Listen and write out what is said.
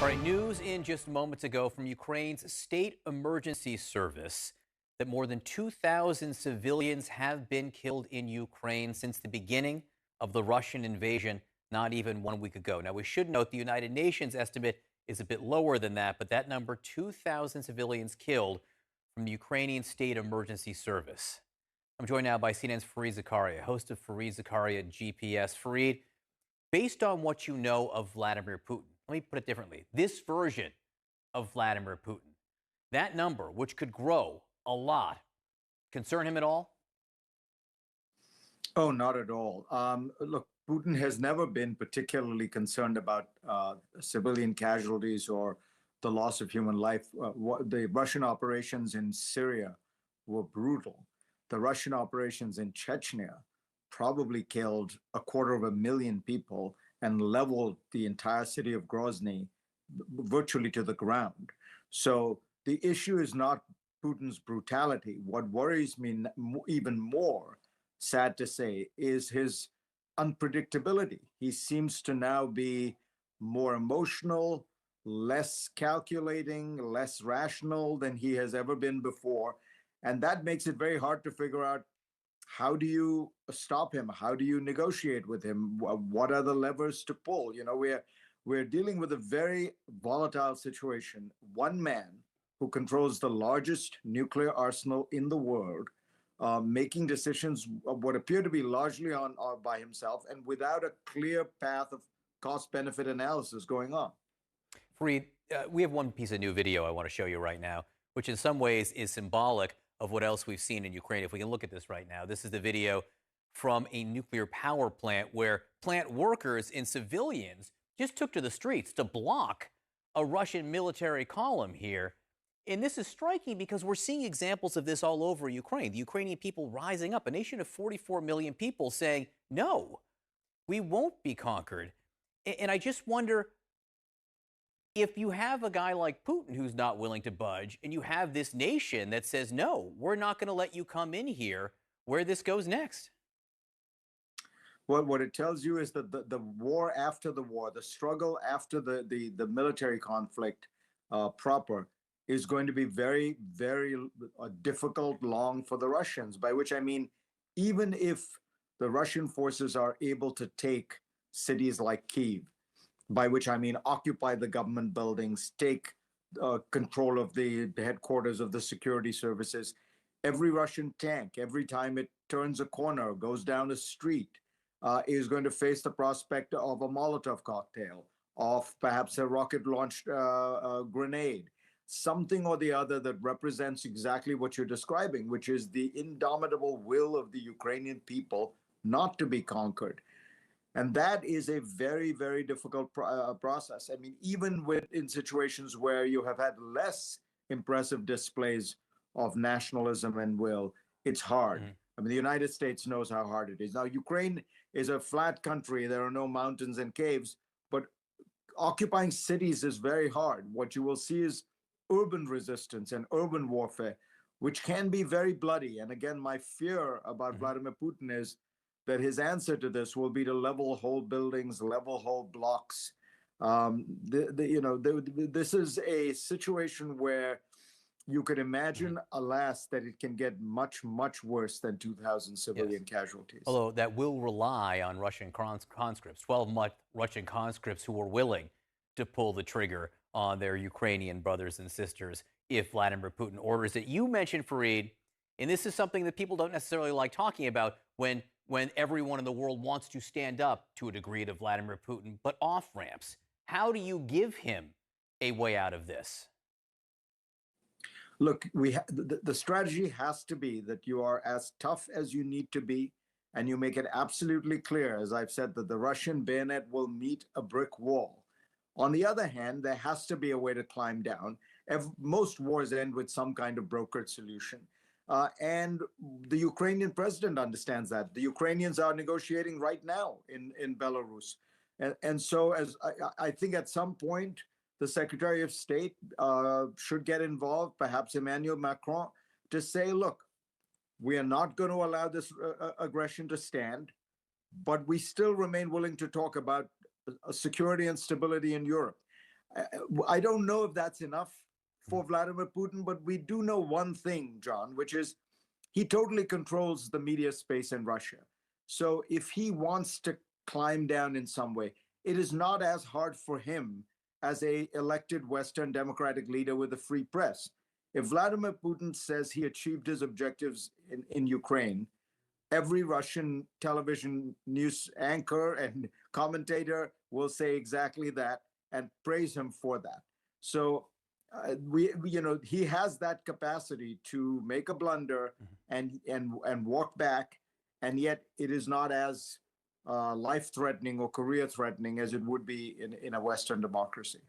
All right, news in just moments ago from Ukraine's state emergency service that more than 2,000 civilians have been killed in Ukraine since the beginning of the Russian invasion, not even 1 week ago. Now, we should note the United Nations estimate is a bit lower than that, but that number, 2,000 civilians killed from the Ukrainian state emergency service. I'm joined now by CNN's Fareed Zakaria, host of Fareed Zakaria GPS. Fareed, based on what you know of Vladimir Putin, let me put it differently. This version of Vladimir Putin, that number, which could grow a lot, concern him at all? Oh, not at all. Look, Putin has never been particularly concerned about civilian casualties or the loss of human life. The Russian operations in Syria were brutal. The Russian operations in Chechnya probably killed 250,000 people and leveled the entire city of Grozny virtually to the ground. So the issue is not Putin's brutality. What worries me even more, sad to say, is his unpredictability. He seems to now be more emotional, less calculating, less rational than he has ever been before. And that makes it very hard to figure out, how do you stop him? How do you negotiate with him? What are the levers to pull? You know, we're dealing with a very volatile situation. One man who controls the largest nuclear arsenal in the world, making decisions of what appear to be largely on by himself and without a clear path of cost-benefit analysis going on. Fareed, we have one piece of new video I want to show you right now, which in some ways is symbolic of what else we've seen in Ukraine. If we can look at this right now, this is the video from a nuclear power plant where plant workers and civilians just took to the streets to block a Russian military column here. And this is striking because we're seeing examples of this all over Ukraine. The Ukrainian people rising up, a nation of 44 million people saying, no, we won't be conquered. And I just wonder, if you have a guy like Putin who's not willing to budge, and you have this nation that says, no, we're not going to let you come in here, where this goes next. Well, what it tells you is that the war after the war, the struggle after the military conflict proper, is going to be very, very difficult, long for the Russians, by which I mean, even if the Russian forces are able to take cities like Kyiv, by which I mean occupy the government buildings, take control of the headquarters of the security services. Every Russian tank, every time it turns a corner, goes down a street, is going to face the prospect of a Molotov cocktail, of perhaps a rocket-launched grenade, something or the other that represents exactly what you're describing, which is the indomitable will of the Ukrainian people not to be conquered. And that is a very, very difficult process. I mean, even in situations where you have had less impressive displays of nationalism and will, it's hard. I mean, the United States knows how hard it is. Now, Ukraine is a flat country. There are no mountains and caves, but occupying cities is very hard. What you will see is urban resistance and urban warfare, which can be very bloody. And again, my fear about Vladimir Putin is that his answer to this will be to level whole buildings, level whole blocks. This is a situation where you could imagine, alas, that it can get much, much worse than 2,000 civilian casualties. Although that will rely on Russian conscripts, 12-month Russian conscripts who are willing to pull the trigger on their Ukrainian brothers and sisters if Vladimir Putin orders it. You mentioned, Fareed, and this is something that people don't necessarily like talking about when everyone in the world wants to stand up to a degree to Vladimir Putin, but off-ramps. How do you give him a way out of this? Look, the strategy has to be that you are as tough as you need to be, and you make it absolutely clear, as I've said, that the Russian bayonet will meet a brick wall. On the other hand, there has to be a way to climb down. Most wars end with some kind of brokered solution. And the Ukrainian president understands that. The Ukrainians are negotiating right now in Belarus. And so I think at some point, the Secretary of State should get involved, perhaps Emmanuel Macron, to say, look, we are not going to allow this aggression to stand, but we still remain willing to talk about security and stability in Europe. I don't know if that's enough for Vladimir Putin, but we do know one thing, John, which is he totally controls the media space in Russia. So if he wants to climb down in some way, it is not as hard for him as a elected Western democratic leader with a free press. If Vladimir Putin says he achieved his objectives in Ukraine, every Russian television news anchor and commentator will say exactly that and praise him for that. So he has that capacity to make a blunder and walk back, and yet it is not as life threatening or career threatening as it would be in a Western democracy.